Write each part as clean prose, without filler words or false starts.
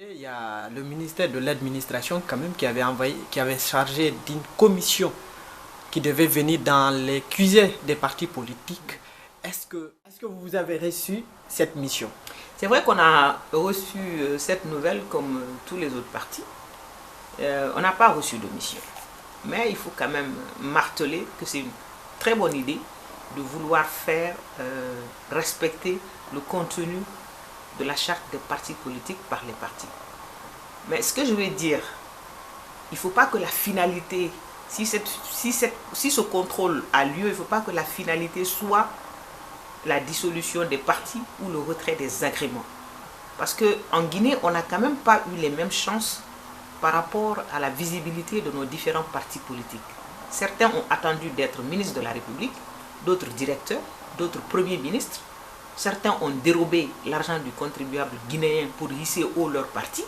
Il y a le ministère de l'administration quand même qui avait chargé d'une commission qui devait venir dans les cuisines des partis politiques. Est-ce que vous avez reçu cette mission? C'est vrai qu'on a reçu cette nouvelle comme tous les autres partis. On n'a pas reçu de mission. Mais il faut quand même marteler que c'est une très bonne idée de vouloir faire respecter le contenu de la charte des partis politiques par les partis. Mais ce que je veux dire, il ne faut pas que la finalité, si ce contrôle a lieu, il ne faut pas que la finalité soit la dissolution des partis ou le retrait des agréments. Parce qu'en Guinée, on n'a quand même pas eu les mêmes chances par rapport à la visibilité de nos différents partis politiques. Certains ont attendu d'être ministres de la République, d'autres directeurs, d'autres premiers ministres. Certains ont dérobé l'argent du contribuable guinéen pour hisser haut leur parti.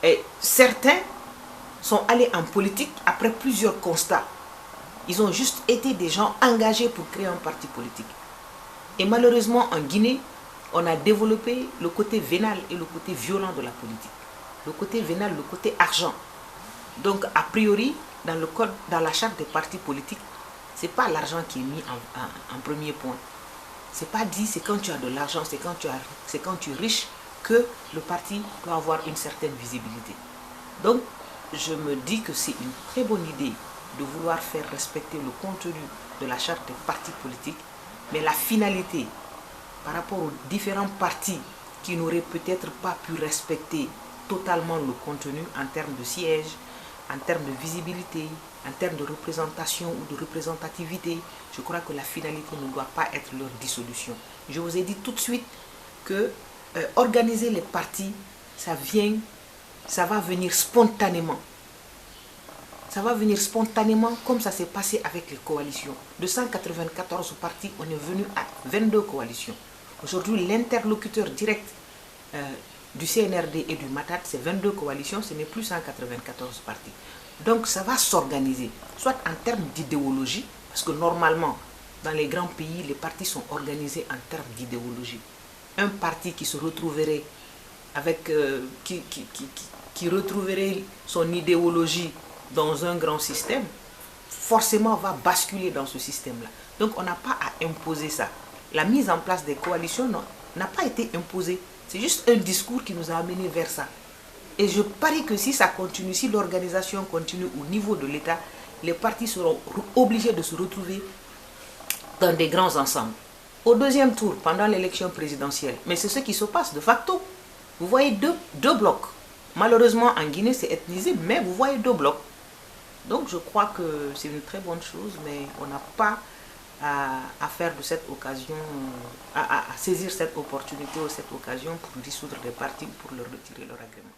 Et certains sont allés en politique après plusieurs constats. Ils ont juste été des gens engagés pour créer un parti politique. Et malheureusement, en Guinée, on a développé le côté vénal et le côté violent de la politique. Le côté vénal, le côté argent. Donc, a priori, dans le code, dans la charte des partis politiques, ce n'est pas l'argent qui est mis en premier point. Ce n'est pas dit, c'est quand tu as de l'argent, c'est quand tu es riche que le parti doit avoir une certaine visibilité. Donc, je me dis que c'est une très bonne idée de vouloir faire respecter le contenu de la charte des partis politiques, mais la finalité, par rapport aux différents partis qui n'auraient peut-être pas pu respecter totalement le contenu en termes de sièges, en termes de visibilité, en termes de représentation ou de représentativité, je crois que la finalité ne doit pas être leur dissolution. Je vous ai dit tout de suite que organiser les partis, ça va venir spontanément. Ça va venir spontanément comme ça s'est passé avec les coalitions. De 194 partis, on est venu à 22 coalitions. Aujourd'hui, l'interlocuteur direct du CNRD et du MATAD, c'est 22 coalitions, ce n'est plus 194 partis. Donc ça va s'organiser, soit en termes d'idéologie, parce que normalement, dans les grands pays, les partis sont organisés en termes d'idéologie. Un parti qui se retrouverait avec, qui retrouverait son idéologie dans un grand système, forcément va basculer dans ce système-là. Donc on n'a pas à imposer ça. La mise en place des coalitions n'a pas été imposée. C'est juste un discours qui nous a amenés vers ça. Et je parie que si ça continue, si l'organisation continue au niveau de l'État, les partis seront obligés de se retrouver dans des grands ensembles. Au deuxième tour, pendant l'élection présidentielle, mais c'est ce qui se passe de facto. Vous voyez deux blocs. Malheureusement, en Guinée, c'est ethnisé, mais vous voyez deux blocs. Donc je crois que c'est une très bonne chose, mais on n'a pas à faire de cette occasion, à saisir cette opportunité ou cette occasion pour dissoudre des partis ou pour leur retirer leur agrément.